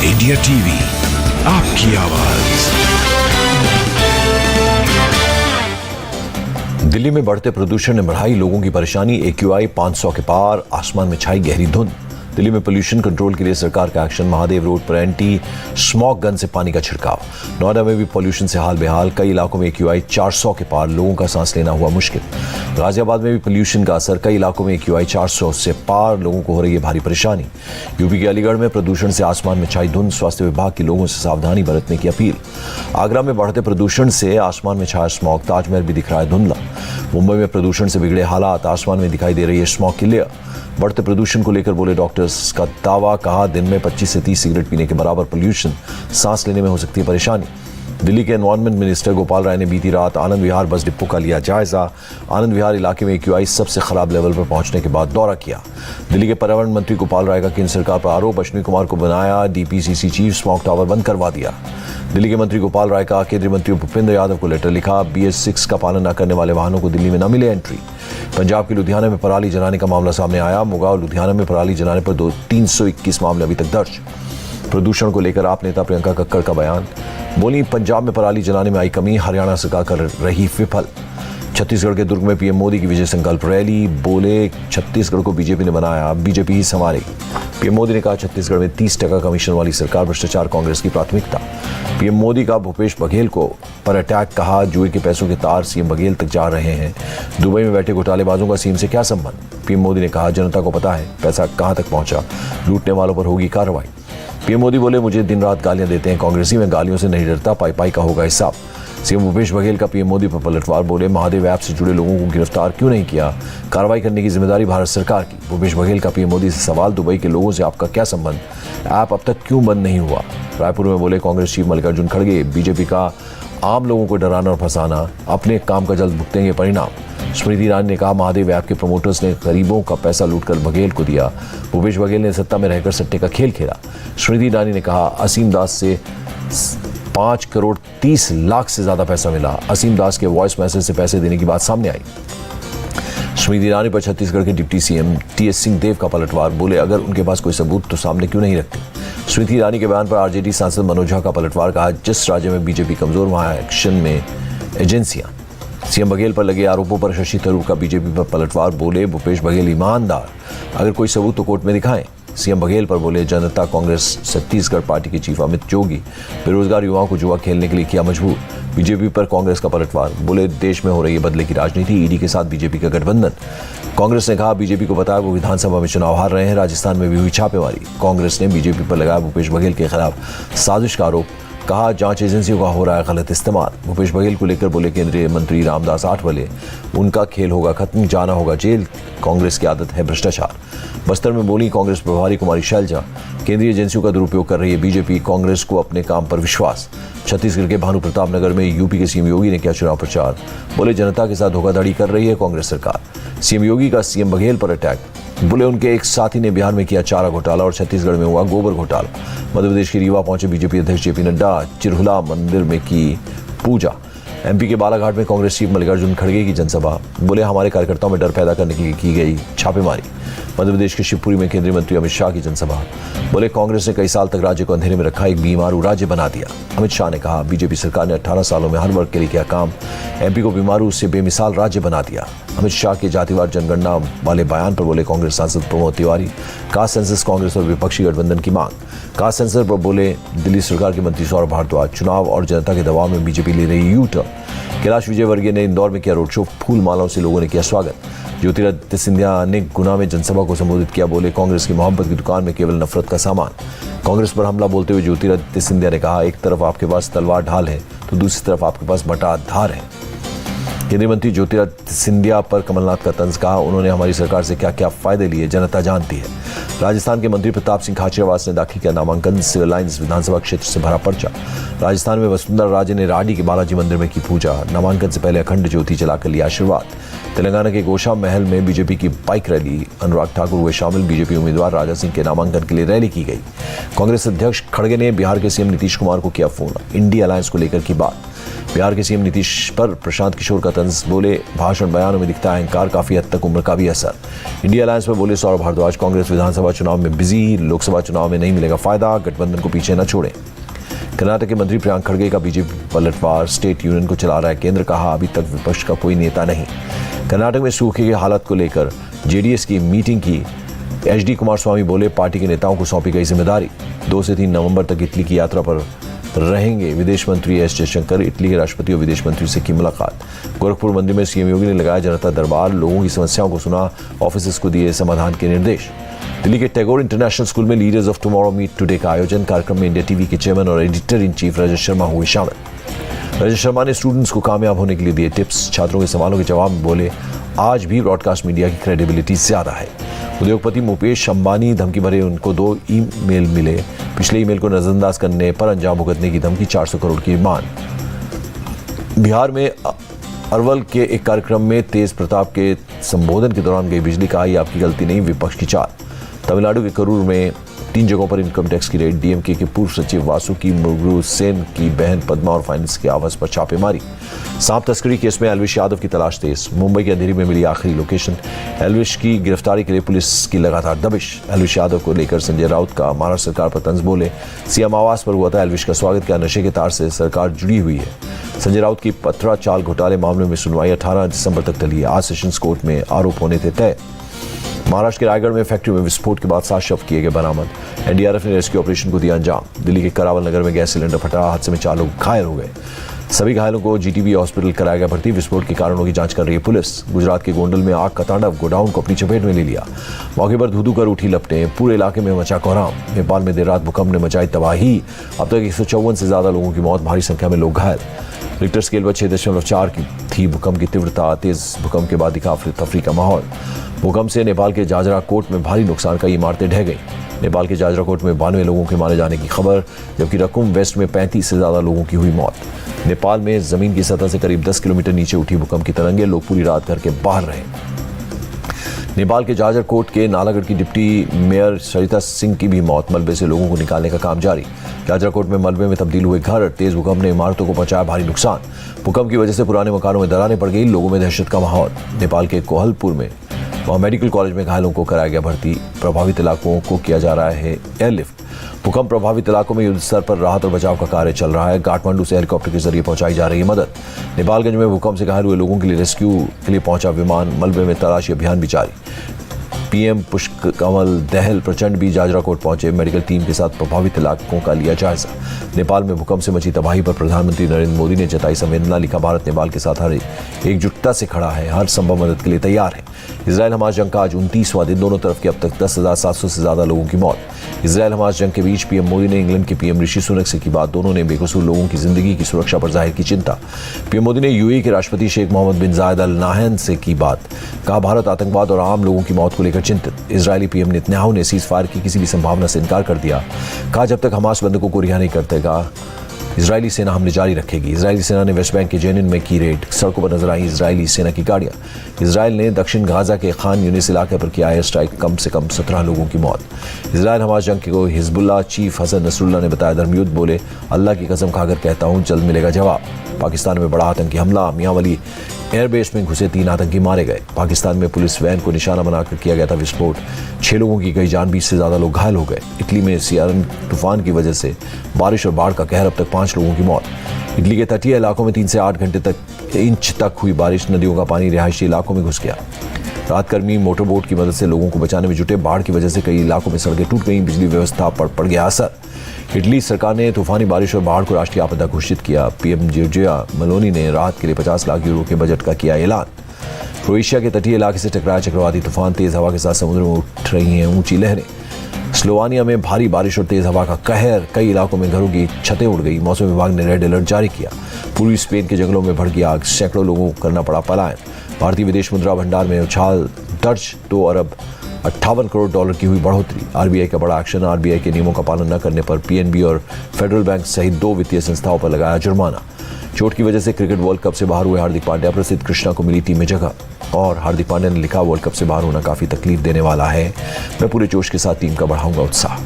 India TV, आपकी आवाज। दिल्ली में बढ़ते प्रदूषण ने बढ़ाई लोगों की परेशानी। AQI 500 के पार, आसमान में छाई गहरी धुंध। दिल्ली में पोल्यूशन कंट्रोल के लिए सरकार का एक्शन। महादेव रोड पर एंटी स्मॉग गन से पानी का छिड़काव। नोएडा में भी पोल्यूशन से हाल बेहाल। कई इलाकों में AQI 400 के पार, लोगों का सांस लेना हुआ मुश्किल। गाजियाबाद में भी पोल्यूशन का असर। कई इलाकों में AQI 400 से पार, लोगों को हो रही है भारी परेशानी। यूपी के अलीगढ़ में प्रदूषण से आसमान में छाई धुंध। स्वास्थ्य विभाग की लोगों से सावधानी बरतने की अपील। आगरा में बढ़ते प्रदूषण से आसमान में छाया स्मॉग। ताजमहल भी दिख रहा है धुंधला। मुंबई में प्रदूषण से बिगड़े हालात। आसमान में दिखाई दे रही है स्मॉग की लेयर। बढ़ते प्रदूषण को लेकर बोले डॉक्टर्स का दावा। कहा दिन में 25 से 30 सिगरेट पीने के बराबर पोल्यूशन, सांस लेने में हो सकती है परेशानी। दिल्ली के एनवायरमेंट मिनिस्टर गोपाल राय ने बीती रात आनंद विहार बस डिपो का लिया जायजा। आनंद विहार इलाके में AQI सबसे खराब लेवल पर पहुंचने के बाद दौरा किया। दिल्ली के पर्यावरण मंत्री गोपाल राय का केंद्र सरकार पर आरोप। अश्विनी कुमार को बनाया DPCC चीफ, स्मॉग टावर बंद करवा दिया। दिल्ली के मंत्री गोपाल राय का केंद्रीय मंत्री भूपेंद्र यादव को लेटर लिखा। BS6 का पालन न करने वाले वाहनों को दिल्ली में न मिले एंट्री। पंजाब के लुधियाना में पराली जलाने का मामला सामने आया। मुगाव लुधियाना में पराली जलाने पर 321 मामले अभी तक दर्ज। प्रदूषण को लेकर आप नेता प्रियंका कक्कड़ का बयान। बोली पंजाब में पराली जलाने में आई कमी, हरियाणा सरकार कर रही विफल। छत्तीसगढ़ के दुर्ग में PM मोदी की विजय संकल्प रैली। बोले छत्तीसगढ़ को BJP ने बनाया, BJP ही संवारेगी। PM मोदी ने कहा छत्तीसगढ़ में 30% कमीशन वाली सरकार, भ्रष्टाचार कांग्रेस की प्राथमिकता। PM मोदी का भूपेश बघेल को पर अटैक। कहा जुए के पैसों के तार CM बघेल तक जा रहे हैं। दुबई में बैठे घोटालेबाजों का CM से क्या संबंध। PM मोदी ने कहा जनता को पता है पैसा कहां तक पहुंचा, लूटने वालों पर होगी कार्रवाई। PM मोदी बोले मुझे दिन रात गालियां देते हैं कांग्रेसी, में गालियों से नहीं डरता, पाई पाई का होगा हिसाब। CM भूपेश बघेल का PM मोदी पर पलटवार। बोले महादेव ऐप से जुड़े लोगों को गिरफ्तार क्यों नहीं किया, कार्रवाई करने की जिम्मेदारी भारत सरकार की। भूपेश बघेल का PM मोदी से सवाल। दुबई के लोगों से आपका क्या संबंध, ऐप अब तक क्यों बंद नहीं हुआ। रायपुर में बोले कांग्रेस चीफ मल्लिकार्जुन खड़गे, BJP का आम लोगों को डराना और फंसाना, अपने काम का जल्द भुगतेंगे परिणाम। स्मृति ईरानी ने कहा महादेव ऐप के प्रमोटर्स ने गरीबों का पैसा लूटकर बघेल को दिया। भूपेश बघेल ने सत्ता में रहकर सट्टे का खेल खेला। स्मृति ईरानी ने कहा असीम दास से 5 करोड़ 30 लाख से ज्यादा पैसा मिला। असीम दास के वॉइस मैसेज से पैसे देने की बात सामने आई। स्मृति ईरानी पर छत्तीसगढ़ के डिप्टी CM TS सिंहदेव का पलटवार। बोले अगर उनके पास कोई सबूत तो सामने क्यों नहीं रखते। स्मृति ईरानी के बयान पर RJD सांसद मनोज झा का पलटवार। कहा जिस राज्य में BJP कमजोर, वहां एक्शन में एजेंसियां। CM बघेल पर लगे आरोपों पर शशि थरूर का BJP पर पलटवार। बोले भूपेश बघेल ईमानदार, अगर कोई सबूत तो कोर्ट में दिखाएं। CM बघेल पर बोले जनता कांग्रेस छत्तीसगढ़ पार्टी के चीफ अमित जोगी बेरोजगार युवाओं को जुआ खेलने के लिए किया मजबूर। BJP पर कांग्रेस का पलटवार। बोले देश में हो रही है बदले की राजनीति, ED के साथ BJP का गठबंधन। कांग्रेस ने कहा BJP को बताया वो विधानसभा में चुनाव हार रहे हैं। राजस्थान में भी हुई छापेमारी। कांग्रेस ने BJP पर लगाया भूपेश बघेल के खिलाफ साजिश का आरोप। कहा जांच एजेंसियों का हो रहा है गलत इस्तेमाल। भूपेश बघेल को लेकर बोले केंद्रीय मंत्री रामदास आठवले, उनका खेल होगा खत्म, जाना होगा जेल, कांग्रेस की आदत है भ्रष्टाचार। बस्तर में बोली कांग्रेस प्रभारी कुमारी शैलजा, केंद्रीय एजेंसियों का दुरुपयोग कर रही है BJP, कांग्रेस को अपने काम पर विश्वास। छत्तीसगढ़ के भानु प्रताप नगर में UP के CM योगी ने किया चुनाव प्रचार। बोले जनता के साथ धोखाधड़ी कर रही है कांग्रेस सरकार। CM योगी का CM बघेल पर अटैक। बोले उनके एक साथी ने बिहार में किया चारा घोटाला और छत्तीसगढ़ में हुआ गोबर घोटाला। मध्य प्रदेश के रीवा पहुंचे BJP अध्यक्ष JP नड्डा, चिरहुला मंदिर में की पूजा। MP के बालाघाट में कांग्रेस चीफ मल्लिकार्जुन खड़गे की जनसभा। बोले हमारे कार्यकर्ताओं में डर पैदा करने के लिए की गई छापेमारी। मध्य प्रदेश के शिवपुरी में केंद्रीय मंत्री अमित शाह की जनसभा। बोले कांग्रेस ने कई साल तक राज्य को अंधेरे में रखा, एक बीमारू राज्य बना दिया। अमित शाह ने कहा BJP सरकार ने 18 सालों में हर वर्ग के लिए किया काम, MP को बीमारू से बेमिसाल राज्य बना दिया। अमित शाह के जातिवार जनगणना वाले बयान पर बोले कांग्रेस सांसद प्रमोद तिवारी। कास्ट सेंसस कांग्रेस और विपक्षी गठबंधन की मांग। कास्ट सेंसस पर बोले दिल्ली सरकार के मंत्री सौरभ भारद्वाज। चुनाव और जनता के दबाव में BJP ले रही U-टर्न। कैलाश विजयवर्गीय ने इंदौर में किया रोड शो, फूल मालाओं से लोगों ने किया स्वागत। ज्योतिरादित्य सिंधिया ने गुना में जनसभा को संबोधित किया। बोले कांग्रेस की मोहब्बत की दुकान में केवल नफरत का सामान। कांग्रेस पर हमला बोलते हुए ज्योतिरादित्य सिंधिया ने कहा एक तरफ आपके पास तलवार ढाल है तो दूसरी तरफ आपके पास बटा धार है। केंद्रीय मंत्री ज्योतिरादित्य सिंधिया पर कमलनाथ का तंज। कहा उन्होंने हमारी सरकार से क्या क्या फायदे लिए जनता जानती है। राजस्थान के मंत्री प्रताप सिंह खाचरियावास ने दाखिल किया नामांकन। सिविल लाइंस विधानसभा क्षेत्र से भरा पर्चा। राजस्थान में वसुंधरा राजे ने राडी के बालाजी मंदिर में की पूजा। नामांकन से पहले अखंड ज्योति जलाकर लिया आशीर्वाद। तेलंगाना के गोशा महल में BJP की बाइक रैली। अनुराग ठाकुर हुए शामिल। BJP उम्मीदवार राजा सिंह के नामांकन के लिए रैली की गई। कांग्रेस अध्यक्ष खड़गे ने बिहार के CM नीतीश कुमार को किया फोन। इंडिया अलायंस को लेकर की बात। बिहार के सीएम नीतीश पर प्रशांत किशोर का तंज, बोले भाषण बयानों में दिखता है अहंकार, काफी हद तक उम्र का भी असर। इंडिया अलायंस पर बोले सौरभ भारद्वाज, कांग्रेस विधानसभा चुनाव में बिजी, लोकसभा चुनाव में नहीं मिलेगा फायदा, गठबंधन को पीछे न छोड़े। कर्नाटक के मंत्री प्रियांक खड़गे का बीजेपी पलटवार, स्टेट यूनियन को चला रहा है केंद्र, कहा अभी तक विपक्ष का कोई नेता नहीं। कर्नाटक में सूखे की हालत को लेकर जेडीएस की मीटिंग की, एचडी कुमारस्वामी बोले पार्टी के नेताओं को सौंपी गई जिम्मेदारी। 2 से 3 नवंबर तक इटली की यात्रा पर रहेंगे विदेश मंत्री एस जयशंकर, इटली के राष्ट्रपति और विदेश मंत्री से की मुलाकात। गोरखपुर मंदिर में सीएम योगी ने लगाया जनता दरबार, लोगों की समस्याओं को सुना, ऑफिसर्स को दिए समाधान के निर्देश। दिल्ली के टैगोर इंटरनेशनल स्कूल में leaders of tomorrow meet today का आयोजन, कार्यक्रम में इंडिया टीवी के चेयरमैन और editor in chief Rajat Sharma हुए शामिल। रजत शर्मा ने स्टूडेंट्स को कामयाब होने के लिए दिए टिप्स, छात्रों के सवालों के जवाब में बोले आज भी ब्रॉडकास्ट मीडिया की क्रेडिबिलिटी ज्यादा है। उद्योगपति मुकेश अंबानी, धमकी भरे उनको 2 ईमेल मिले, पिछले ईमेल को नजरअंदाज करने पर अंजाम भुगतने की धमकी, 400 करोड़ की मांग। बिहार में अरवल के एक कार्यक्रम में तेज प्रताप के संबोधन के दौरान गई बिजली, कहा यह आपकी गलती नहीं, विपक्ष की चाल। तमिलनाडु के करूर में 3 जगहों पर इनकम टैक्स की रेड, डीएमके के पूर्व सचिव वासुकी मुरुगु सेन की बहन पद्मा और फाइनेंस के आवास पर छापेमारी। सांप तस्करी केस में एल्विश यादव की तलाश तेज, मुंबई के अंधेरी में मिली आखिरी लोकेशन। एल्विश की गिरफ्तारी के लिए पुलिस की लगातार दबिश। एल्विश यादव को लेकर संजय राउत का महाराष्ट्र सरकार पर तंज, बोले सीएम आवास पर हुआ था एल्विश का स्वागत, क्या नशे के तार से सरकार जुड़ी हुई है। संजय राउत की पथरा चाल घोटाले मामले में सुनवाई 18 दिसंबर तक टली, आज सेशंस कोर्ट में आरोप होने थे तय। महाराष्ट्र के रायगढ़ में फैक्ट्री में विस्फोट के बाद 7 शव किए गए बरामद, एनडीआरएफ ने रेस्क्यू ऑपरेशन को दिया अंजाम। दिल्ली के करावल नगर में गैस सिलेंडर फटा, हादसे में 4 लोग घायल हो गए, सभी घायलों को जीटीबी हॉस्पिटल कराया गया भर्ती। विस्फोट के कारणों की जांच कर रही है पुलिस। गुजरात के गोंडल में आग का तांडव, गोडाउन को अपनी चपेट में ले लिया, मौके पर धू-धू कर उठी लपटें, पूरे इलाके में मचा कोहराम। नेपाल में देर रात भूकंप ने मचाई तबाही, अब तक 154 से ज्यादा लोगों की मौत, भारी संख्या में लोग घायल। रिक्टर स्केल पर 6.4 की थी भूकंप की तीव्रता, तेज भूकंप के बाद दिखा अफरा तफरी का माहौल। भूकंप से नेपाल के जाजराकोट में भारी नुकसान, कई इमारतें ढह गई। नेपाल के जाजराकोट में 92 लोगों के मारे जाने की खबर, जबकि रकुम वेस्ट में 35 से ज्यादा लोगों की हुई मौत। नेपाल में जमीन की सतह से करीब 10 किलोमीटर नीचे उठी भूकंप की तरंगे, लोग पूरी रात घर के बाहर रहे। नेपाल के जाजरकोट के नालागढ़ की डिप्टी मेयर सरिता सिंह की भी मौत, मलबे से लोगों को निकालने का काम जारी। जाजरकोट में मलबे में तब्दील हुए घर, तेज भूकंप ने इमारतों को पहुंचाया भारी नुकसान। भूकंप की वजह से पुराने मकानों में दरारें पड़ गई, लोगों में दहशत का माहौल। नेपाल के कोहलपुर में वहाँ मेडिकल कॉलेज में घायलों को कराया गया भर्ती, प्रभावित इलाकों को किया जा रहा है एयरलिफ्ट। भूकंप प्रभावित इलाकों में युद्ध स्तर पर राहत और बचाव का कार्य चल रहा है, काठमांडू से हेलीकॉप्टर के जरिए पहुंचाई जा रही है मदद। नेपालगंज में भूकंप से घायल हुए लोगों के लिए रेस्क्यू के लिए पहुंचा विमान, मलबे में तलाशी अभियान भी जारी। पीएम पुष्कर कमल दहल प्रचंड भी जाजराकोट पहुंचे, मेडिकल टीम के साथ प्रभावित इलाकों का लिया जायजा। नेपाल में भूकंप से मची तबाही पर प्रधानमंत्री नरेंद्र मोदी ने जताई संवेदना, लिखा भारत नेपाल के साथ हर एकजुटता से खड़ा है, हर संभव मदद के लिए तैयार है। इजरायल हमास जंग का आज 29वां दिन, दोनों तरफ के अब तक 10,700 से ज्यादा लोगों की मौत। इजरायल हमास जंग के बीच पीएम मोदी ने इंग्लैंड के पीएम ऋषि सुनक से की बात, दोनों ने बेकसूर लोगों की जिंदगी की सुरक्षा पर जाहिर की चिंता। पीएम मोदी ने यूएई के राष्ट्रपति शेख मोहम्मद बिन जायद अल नाहयान से की बात, कहा भारत आतंकवाद और आम लोगों की मौत को लेकर चिंतित। इजरायली पीएम नेतन्याहू ने सीज फायर की किसी भी संभावना से इनकार कर दिया, कहा जब तक हमास बंधकों को रिहा नहीं करतेगा इजरायली सेना हमले जारी रखेगी। इजरायली सेना ने वेस्ट बैंक के जेनिन में की रेड, सड़कों पर नजर आई इजरायली सेना की गाड़ियां। इजरायल ने दक्षिण गाजा के खान यूनिस इलाके पर किया एयर स्ट्राइक, कम से कम 17 लोगों की मौत। इजरायल हमास जंग को हिजबुल्लाह चीफ हसन नसरुल्लाह ने बताया धर्मयुद्ध, बोले अल्लाह की कसम खाकर कहता हूं जल्द मिलेगा जवाब। पाकिस्तान में बड़ा आतंकी हमला, मियांवली एयरबेस में घुसे 3 आतंकी मारे गए। पाकिस्तान में पुलिस वैन को निशाना बनाकर किया गया था विस्फोट, 6 लोगों की गई जान, 20 से ज्यादा लोग घायल हो गए। इटली में सियारन तूफान की वजह से बारिश और बाढ़ का कहर, अब तक 5 लोगों की मौत। इटली के तटीय इलाकों में 3 से 8 घंटे इंच तक हुई बारिश, नदियों का पानी रिहायशी इलाकों में घुस गया। राहतकर्मी मोटरबोट की मदद से लोगों को बचाने में जुटे, बाढ़ की वजह से कई इलाकों में सड़कें टूट गईं, बिजली व्यवस्था पर पड़ गया असर। इटली सरकार ने तूफानी बारिश और बाढ़ को राष्ट्रीय आपदा घोषित किया। पीएम जॉर्जिया मेलोनी ने राहत के लिए 50 लाख यूरो के बजट का किया ऐलान। क्रोएशिया के तटीय इलाके से टकराया चक्रवाती तूफान, तेज हवा के साथ समुद्र में उठ रही हैं ऊंची लहरें। स्लोवानिया में भारी बारिश और तेज हवा का कहर, कई इलाकों में घरों की छतें उड़ गई। मौसम विभाग ने रेड अलर्ट जारी किया। पूर्वी स्पेन के जंगलों में भड़की आग, सैकड़ों लोगों को करना पड़ा पलायन। भारतीय विदेश मुद्रा भंडार में उछाल दर्ज, 2 अरब 58 करोड़ डॉलर की हुई बढ़ोतरी। आरबीआई का बड़ा एक्शन, आरबीआई के नियमों का पालन न करने पर पीएनबी और फेडरल बैंक सहित 2 वित्तीय संस्थाओं पर लगाया जुर्माना। चोट की वजह से क्रिकेट वर्ल्ड कप से बाहर हुए हार्दिक पांड्या, प्रसिद्ध कृष्णा को मिली टीम में जगह। और हार्दिक पांड्या ने लिखा वर्ल्ड कप से बाहर होना काफी तकलीफ देने वाला है, मैं पूरे जोश के साथ टीम का बढ़ाऊंगा उत्साह।